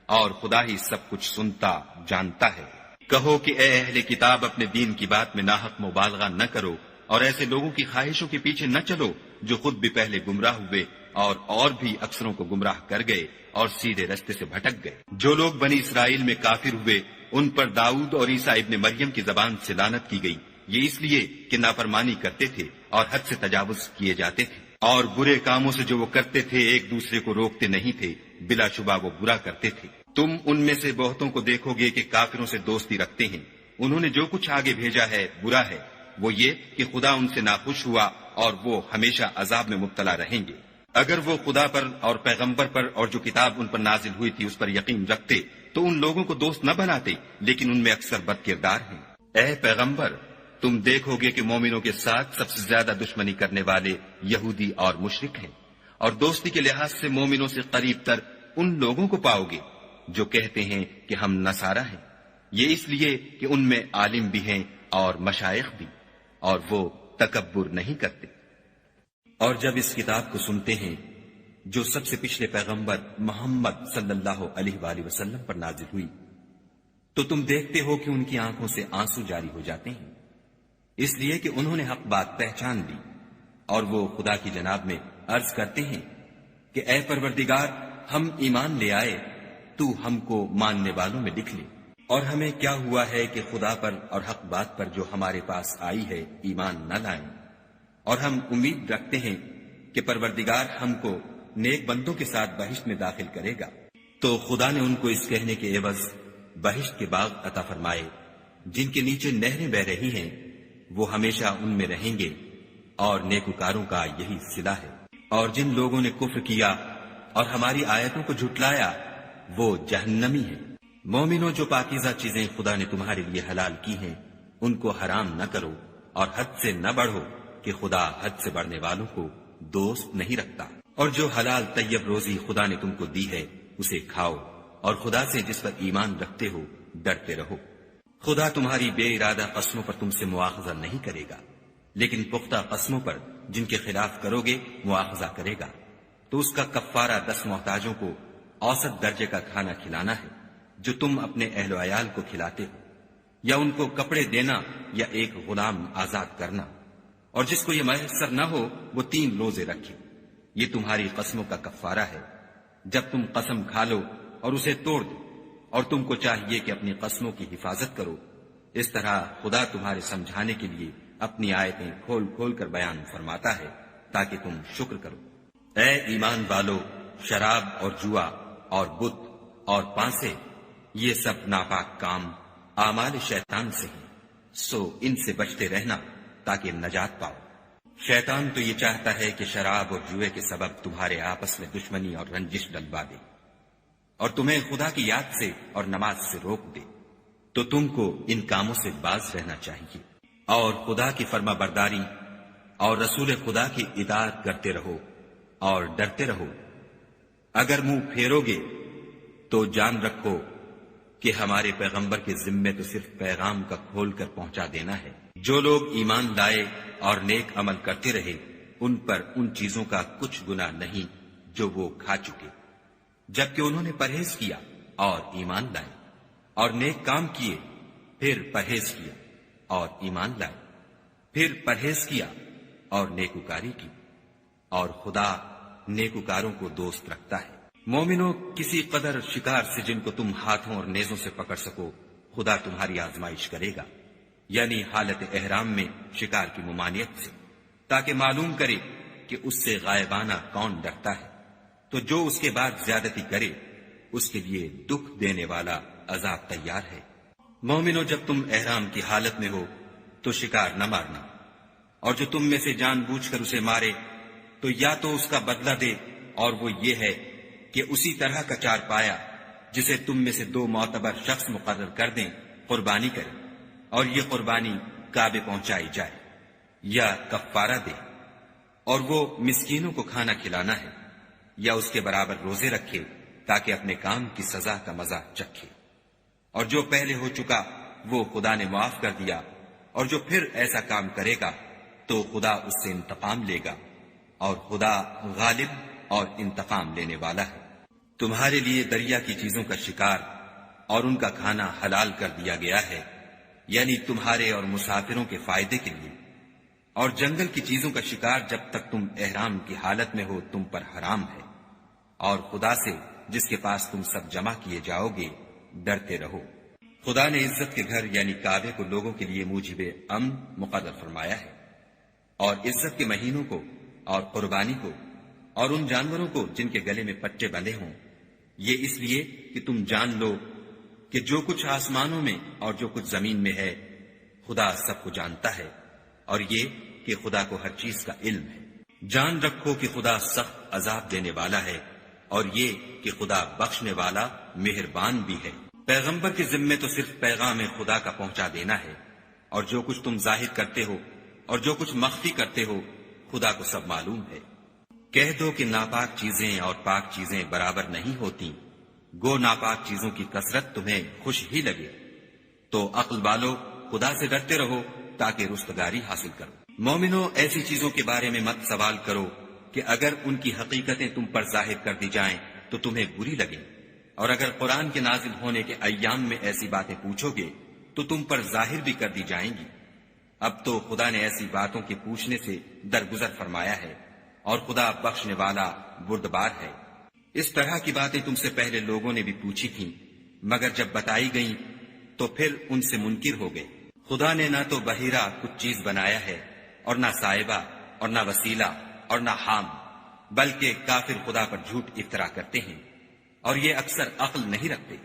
اور خدا ہی سب کچھ سنتا جانتا ہے۔ کہو کہ اے اہل کتاب، اپنے دین کی بات میں ناحق مبالغہ نہ کرو، اور ایسے لوگوں کی خواہشوں کے پیچھے نہ چلو جو خود بھی پہلے گمراہ ہوئے اور بھی اکثروں کو گمراہ کر گئے اور سیدھے رستے سے بھٹک گئے۔ جو لوگ بنی اسرائیل میں کافر ہوئے ان پر داؤد اور عیسیٰ ابن مریم کی زبان سے لعنت کی گئی، یہ اس لیے کہ نافرمانی کرتے تھے اور حد سے تجاوز کیے جاتے تھے، اور برے کاموں سے جو وہ کرتے تھے ایک دوسرے کو روکتے نہیں تھے، بلا شبہ وہ برا کرتے تھے۔ تم ان میں سے بہتوں کو دیکھو گے کہ کافروں سے دوستی رکھتے ہیں، انہوں نے جو کچھ آگے بھیجا ہے برا ہے، وہ یہ کہ خدا ان سے ناخوش ہوا اور وہ ہمیشہ عذاب میں مبتلا رہیں گے۔ اگر وہ خدا پر اور پیغمبر پر اور جو کتاب ان پر نازل ہوئی تھی اس پر یقین رکھتے تو ان لوگوں کو دوست نہ بناتے، لیکن ان میں اکثر بد کردار ہیں۔ اے پیغمبر، تم دیکھو گے کہ مومنوں کے ساتھ سب سے زیادہ دشمنی کرنے والے یہودی اور مشرک ہیں، اور دوستی کے لحاظ سے مومنوں سے قریب تر ان لوگوں کو پاؤ گے جو کہتے ہیں کہ ہم نصارہ ہیں، یہ اس لیے کہ ان میں عالم بھی ہیں اور مشائخ بھی، اور وہ تکبر نہیں کرتے۔ اور جب اس کتاب کو سنتے ہیں جو سب سے پچھلے پیغمبر محمد صلی اللہ علیہ وآلہ وسلم پر نازل ہوئی، تو تم دیکھتے ہو کہ ان کی آنکھوں سے آنسو جاری ہو جاتے ہیں، اس لیے کہ انہوں نے حق بات پہچان لی، اور وہ خدا کی جناب میں عرض کرتے ہیں کہ اے پروردگار، ہم ایمان لے آئے، تو ہم کو ماننے والوں میں لکھ لے، اور ہمیں کیا ہوا ہے کہ خدا پر اور حق بات پر جو ہمارے پاس آئی ہے ایمان نہ لائیں، اور ہم امید رکھتے ہیں کہ پروردگار ہم کو نیک بندوں کے ساتھ بہشت میں داخل کرے گا۔ تو خدا نے ان کو اس کہنے کے عوض بہشت کے باغ عطا فرمائے جن کے نیچے نہریں بہ رہی ہیں، وہ ہمیشہ ان میں رہیں گے، اور نیکوکاروں کا یہی صلہ ہے۔ اور جن لوگوں نے کفر کیا اور ہماری آیتوں کو جھٹلایا وہ جہنمی ہیں۔ مومنوں، جو پاکیزہ چیزیں خدا نے تمہارے لیے حلال کی ہیں ان کو حرام نہ کرو، اور حد سے نہ بڑھو کہ خدا حد سے بڑھنے والوں کو دوست نہیں رکھتا۔ اور جو حلال طیب روزی خدا نے تم کو دی ہے اسے کھاؤ، اور خدا سے جس پر ایمان رکھتے ہو ڈرتے رہو۔ خدا تمہاری بے ارادہ قسموں پر تم سے مواخذہ نہیں کرے گا، لیکن پختہ قسموں پر جن کے خلاف کرو گے مواخذہ کرے گا، تو اس کا کفارہ 10 محتاجوں کو اوسط درجے کا کھانا کھلانا ہے جو تم اپنے اہل و عیال کو کھلاتے ہو، یا ان کو کپڑے دینا یا ایک غلام آزاد کرنا، اور جس کو یہ میسر نہ ہو وہ 3 روزے رکھے۔ یہ تمہاری قسموں کا کفارہ ہے جب تم قسم کھا لو اور اسے توڑ دو، اور تم کو چاہیے کہ اپنی قسموں کی حفاظت کرو۔ اس طرح خدا تمہارے سمجھانے کے لیے اپنی آیتیں کھول کھول کر بیان فرماتا ہے تاکہ تم شکر کرو۔ اے ایمان والو، شراب اور جوا اور بت اور پانسے، یہ سب ناپاک کام اعمال شیطان سے ہیں، سو ان سے بچتے رہنا تاکہ نجات پاؤ۔ شیطان تو یہ چاہتا ہے کہ شراب اور جوئے کے سبب تمہارے آپس میں دشمنی اور رنجش ڈلوا دے، اور تمہیں خدا کی یاد سے اور نماز سے روک دے، تو تم کو ان کاموں سے باز رہنا چاہیے، اور خدا کی فرما برداری اور رسول خدا کی اطاعت کرتے رہو اور ڈرتے رہو۔ اگر منہ پھیرو گے تو جان رکھو کہ ہمارے پیغمبر کے ذمے تو صرف پیغام کا کھول کر پہنچا دینا ہے۔ جو لوگ ایمان لائے اور نیک عمل کرتے رہے ان پر ان چیزوں کا کچھ گناہ نہیں جو وہ کھا چکے، جبکہ انہوں نے پرہیز کیا اور ایمان لائے، اور نیک کام کیے، پھر پرہیز کیا اور ایمان لائے، پھر پرہیز کیا اور نیکوکاری کی، اور خدا نیکوکاروں کو دوست رکھتا ہے۔ مومنوں، کسی قدر شکار سے جن کو تم ہاتھوں اور نیزوں سے پکڑ سکو خدا تمہاری آزمائش کرے گا، یعنی حالت احرام میں شکار کی ممانعت سے، تاکہ معلوم کرے کہ اس سے غائبانہ کون ڈرتا ہے، تو جو اس کے بعد زیادتی کرے اس کے لیے دکھ دینے والا عذاب تیار ہے۔ مومنوں، جب تم احرام کی حالت میں ہو تو شکار نہ مارنا، اور جو تم میں سے جان بوجھ کر اسے مارے تو یا تو اس کا بدلہ دے، اور وہ یہ ہے کہ اسی طرح کا چار پایا جسے تم میں سے 2 معتبر شخص مقرر کر دیں قربانی کرے، اور یہ قربانی کعبے پہنچائی جائے، یا کفارہ دے، اور وہ مسکینوں کو کھانا کھلانا ہے، یا اس کے برابر روزے رکھے تاکہ اپنے کام کی سزا کا مزہ چکھے۔ اور جو پہلے ہو چکا وہ خدا نے معاف کر دیا، اور جو پھر ایسا کام کرے گا تو خدا اس سے انتقام لے گا، اور خدا غالب اور انتقام لینے والا ہے۔ تمہارے لیے دریا کی چیزوں کا شکار اور ان کا کھانا حلال کر دیا گیا ہے، یعنی تمہارے اور مسافروں کے فائدے کے لیے، اور جنگل کی چیزوں کا شکار جب تک تم احرام کی حالت میں ہو تم پر حرام ہے، اور خدا سے جس کے پاس تم سب جمع کیے جاؤ گے ڈرتے رہو۔ خدا نے عزت کے گھر یعنی کعبے کو لوگوں کے لیے موجب امن مقرر فرمایا ہے، اور عزت کے مہینوں کو اور قربانی کو اور ان جانوروں کو جن کے گلے میں پٹے بندھے ہوں، یہ اس لیے کہ تم جان لو کہ جو کچھ آسمانوں میں اور جو کچھ زمین میں ہے خدا سب کو جانتا ہے، اور یہ کہ خدا کو ہر چیز کا علم ہے۔ جان رکھو کہ خدا سخت عذاب دینے والا ہے، اور یہ کہ خدا بخشنے والا مہربان بھی ہے۔ پیغمبر کے ذمے تو صرف پیغام خدا کا پہنچا دینا ہے، اور جو کچھ تم ظاہر کرتے ہو اور جو کچھ مخفی کرتے ہو خدا کو سب معلوم ہے۔ کہہ دو کہ ناپاک چیزیں اور پاک چیزیں برابر نہیں ہوتی، گو ناپاک چیزوں کی کثرت تمہیں خوش ہی لگے، تو عقل والو خدا سے ڈرتے رہو تاکہ رستگاری حاصل کرو۔ مومنو، ایسی چیزوں کے بارے میں مت سوال کرو کہ اگر ان کی حقیقتیں تم پر ظاہر کر دی جائیں تو تمہیں بری لگیں، اور اگر قرآن کے نازل ہونے کے ایام میں ایسی باتیں پوچھو گے تو تم پر ظاہر بھی کر دی جائیں گی۔ اب تو خدا نے ایسی باتوں کے پوچھنے سے درگزر فرمایا ہے، اور خدا بخشنے والا بردبار ہے۔ اس طرح کی باتیں تم سے پہلے لوگوں نے بھی پوچھی تھیں، مگر جب بتائی گئیں تو پھر ان سے منکر ہو گئے۔ خدا نے نہ تو بحیرہ کچھ چیز بنایا ہے، اور نہ صاحبہ، اور نہ وسیلہ، اور نہ حام، بلکہ کافر خدا پر جھوٹ افطرا کرتے ہیں، اور یہ اکثر عقل نہیں رکھتے۔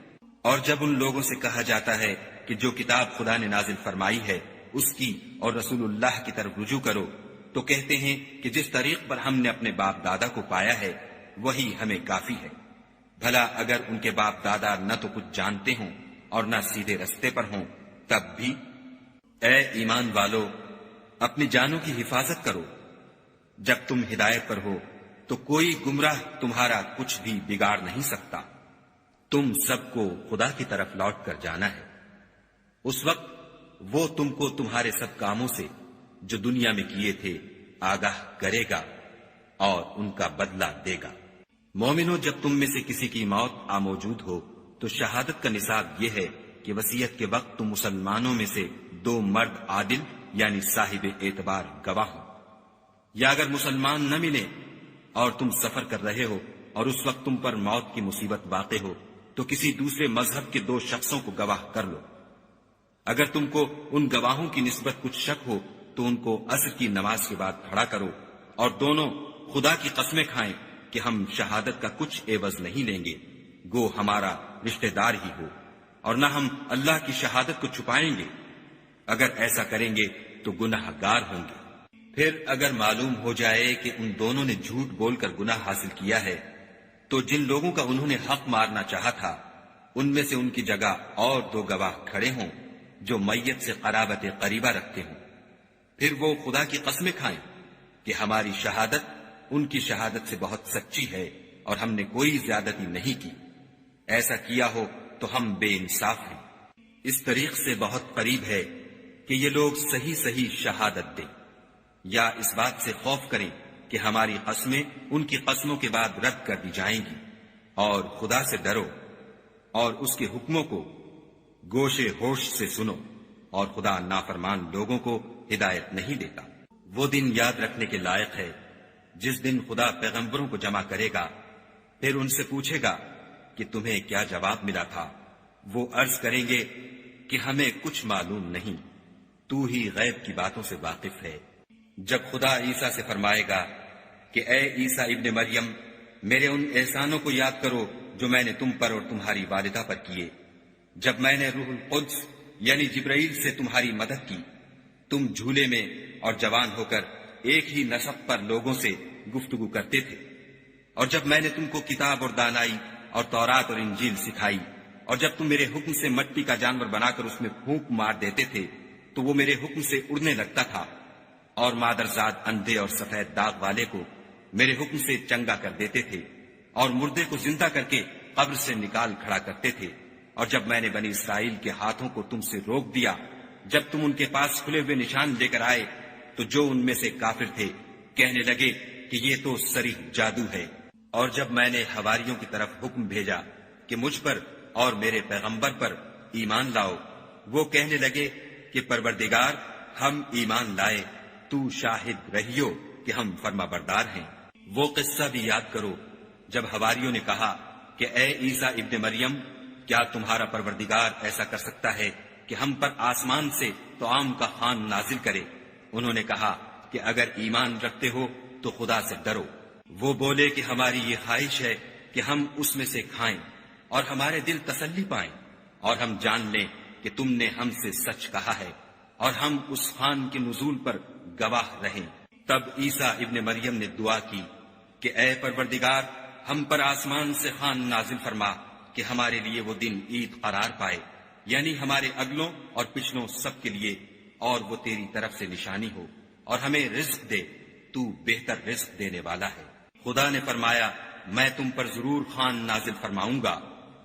اور جب ان لوگوں سے کہا جاتا ہے کہ جو کتاب خدا نے نازل فرمائی ہے اس کی اور رسول اللہ کی طرف رجوع کرو، تو کہتے ہیں کہ جس طریق پر ہم نے اپنے باپ دادا کو پایا ہے وہی ہمیں کافی ہے۔ بھلا اگر ان کے باپ دادا نہ تو کچھ جانتے ہوں اور نہ سیدھے رستے پر ہوں تب بھی؟ اے ایمان والو، اپنی جانوں کی حفاظت کرو۔ جب تم ہدایت پر ہو تو کوئی گمراہ تمہارا کچھ بھی بگاڑ نہیں سکتا۔ تم سب کو خدا کی طرف لوٹ کر جانا ہے، اس وقت وہ تم کو تمہارے سب کاموں سے جو دنیا میں کیے تھے آگاہ کرے گا اور ان کا بدلہ دے گا۔ مومنو، جب تم میں سے کسی کی موت موجود ہو تو شہادت کا نصاب یہ ہے کہ وصیت کے وقت تم مسلمانوں میں سے 2 مرد عادل یعنی صاحب اعتبار گواہ ہوں، یا اگر مسلمان نہ ملے اور تم سفر کر رہے ہو اور اس وقت تم پر موت کی مصیبت واقع ہو تو کسی دوسرے مذہب کے 2 شخصوں کو گواہ کر لو۔ اگر تم کو ان گواہوں کی نسبت کچھ شک ہو تو ان کو عصر کی نماز کے بعد کھڑا کرو، اور دونوں خدا کی قسمیں کھائیں کہ ہم شہادت کا کچھ عوض نہیں لیں گے، گو ہمارا رشتہ دار ہی ہو، اور نہ ہم اللہ کی شہادت کو چھپائیں گے۔ اگر ایسا کریں گے تو گناہ گار ہوں گے۔ پھر اگر معلوم ہو جائے کہ ان دونوں نے جھوٹ بول کر گناہ حاصل کیا ہے تو جن لوگوں کا انہوں نے حق مارنا چاہا تھا ان میں سے ان کی جگہ اور 2 گواہ کھڑے ہوں جو میت سے قرابت قریبہ رکھتے ہوں، پھر وہ خدا کی قسمیں کھائیں کہ ہماری شہادت ان کی شہادت سے بہت سچی ہے اور ہم نے کوئی زیادتی نہیں کی، ایسا کیا ہو تو ہم بے انصاف ہیں۔ اس طریق سے بہت قریب ہے کہ یہ لوگ صحیح صحیح شہادت دیں، یا اس بات سے خوف کریں کہ ہماری قسمیں ان کی قسموں کے بعد رد کر دی جائیں گی، اور خدا سے ڈرو اور اس کے حکموں کو گوشے ہوش سے سنو، اور خدا نافرمان لوگوں کو ہدایت نہیں دیتا۔ وہ دن یاد رکھنے کے لائق ہے جس دن خدا پیغمبروں کو جمع کرے گا، پھر ان سے پوچھے گا کہ تمہیں کیا جواب ملا تھا۔ وہ عرض کریں گے کہ ہمیں کچھ معلوم نہیں، تو ہی غیب کی باتوں سے واقف ہے۔ جب خدا عیسیٰ سے فرمائے گا کہ اے عیسیٰ ابن مریم، میرے ان احسانوں کو یاد کرو جو میں نے تم پر اور تمہاری والدہ پر کیے، جب میں نے روح القدس یعنی جبرائیل سے تمہاری مدد کی، تم جھولے میں اور جوان ہو کر ایک ہی نسب پر لوگوں سے گفتگو کرتے تھے، اور جب میں نے تم کو کتاب اور دانائی اور تورات اور انجیل سکھائی، اور جب تم میرے حکم سے مٹی کا جانور بنا کر اس میں پھونک مار دیتے تھے تو وہ میرے حکم سے اڑنے لگتا تھا، اور مادرزاد اندھے اور سفید داغ والے کو میرے حکم سے چنگا کر دیتے تھے، اور مردے کو زندہ کر کے قبر سے نکال کھڑا کرتے تھے، اور جب میں نے بنی اسرائیل کے ہاتھوں کو تم سے روک دیا جب تم ان کے پاس کھلے ہوئے نشان لے کر آئے، تو جو ان میں سے کافر تھے کہنے لگے کہ یہ تو صریح جادو ہے۔ اور جب میں نے حواریوں کی طرف حکم بھیجا کہ مجھ پر اور میرے پیغمبر پر ایمان لاؤ، وہ کہنے لگے کہ پروردگار، ہم ایمان لائے، تو شاہد رہیو کہ ہم فرما بردار ہیں۔ وہ قصہ بھی یاد کرو جب حواریوں نے کہا کہ اے عیسیٰ ابن مریم، کیا تمہارا پروردگار ایسا کر سکتا ہے کہ ہم پر آسمان سے طعام کا خوان نازل کرے؟ انہوں نے کہا کہ اگر ایمان رکھتے ہو تو خدا سے ڈرو۔ وہ بولے کہ ہماری یہ خواہش ہے کہ ہم اس میں سے کھائیں اور ہمارے دل تسلی پائیں، اور ہم جان لیں کہ تم نے ہم سے سچ کہا ہے، اور ہم اس خوان کے نزول پر گواہ رہیں۔ تب عیسیٰ ابن مریم نے دعا کی کہ اے پروردگار، ہم پر آسمان سے خوان نازل فرما کہ ہمارے لیے وہ دن عید قرار پائے، یعنی ہمارے اگلوں اور پچھلوں سب کے لیے، اور وہ تیری طرف سے نشانی ہو، اور ہمیں رزق دے، تو بہتر رزق دینے والا ہے۔ خدا نے فرمایا، میں تم پر ضرور خوان نازل فرماؤں گا،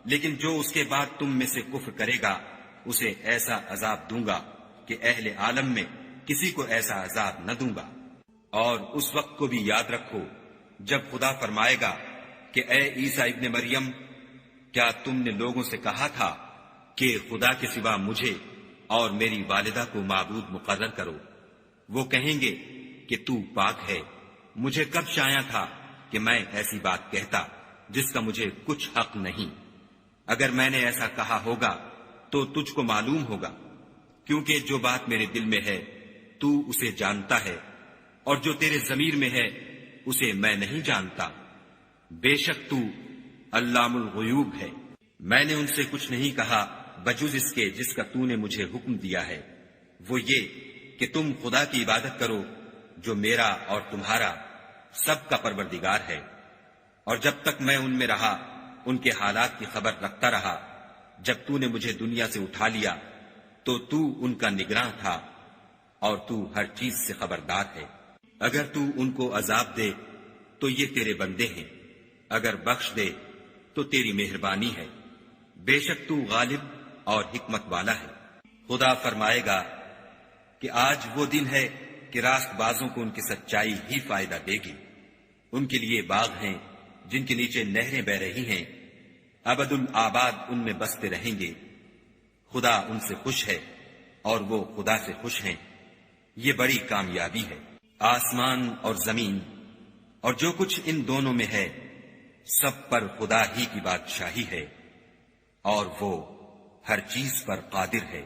لیکن جو اس کے بعد تم میں سے کفر کرے گا اسے ایسا عذاب دوں گا کہ اہل عالم میں کسی کو ایسا عذاب نہ دوں گا۔ اور اس وقت کو بھی یاد رکھو جب خدا فرمائے گا کہ اے عیسیٰ ابن مریم، کیا تم نے لوگوں سے کہا تھا کہ خدا کے سوا مجھے اور میری والدہ کو معبود مقرر کرو؟ وہ کہیں گے کہ تو پاک ہے، مجھے کب شایع تھا کہ میں ایسی بات کہتا جس کا مجھے کچھ حق نہیں۔ اگر میں نے ایسا کہا ہوگا تو تجھ کو معلوم ہوگا، کیونکہ جو بات میرے دل میں ہے تو اسے جانتا ہے، اور جو تیرے ضمیر میں ہے اسے میں نہیں جانتا۔ بے شک تو علام الغیوب ہے۔ میں نے ان سے کچھ نہیں کہا بجز اس کے جس کا تو نے مجھے حکم دیا ہے، وہ یہ کہ تم خدا کی عبادت کرو جو میرا اور تمہارا سب کا پروردگار ہے۔ اور جب تک میں ان میں رہا ان کے حالات کی خبر رکھتا رہا۔ جب تو نے مجھے دنیا سے اٹھا لیا تو تو ان کا نگراں تھا، اور تو ہر چیز سے خبردار ہے۔ اگر تو ان کو عذاب دے تو یہ تیرے بندے ہیں، اگر بخش دے تو تیری مہربانی ہے، بے شک تو غالب اور حکمت والا ہے۔ خدا فرمائے گا کہ آج وہ دن ہے کہ راست بازوں کو ان کی سچائی ہی فائدہ دے گی۔ ان کے لیے باغ ہیں جن کے نیچے نہریں بہ رہی ہیں، ابد الآباد ان میں بستے رہیں گے۔ خدا ان سے خوش ہے اور وہ خدا سے خوش ہیں، یہ بڑی کامیابی ہے۔ آسمان اور زمین اور جو کچھ ان دونوں میں ہے سب پر خدا ہی کی بادشاہی ہے، اور وہ ہر چیز پر قادر ہے۔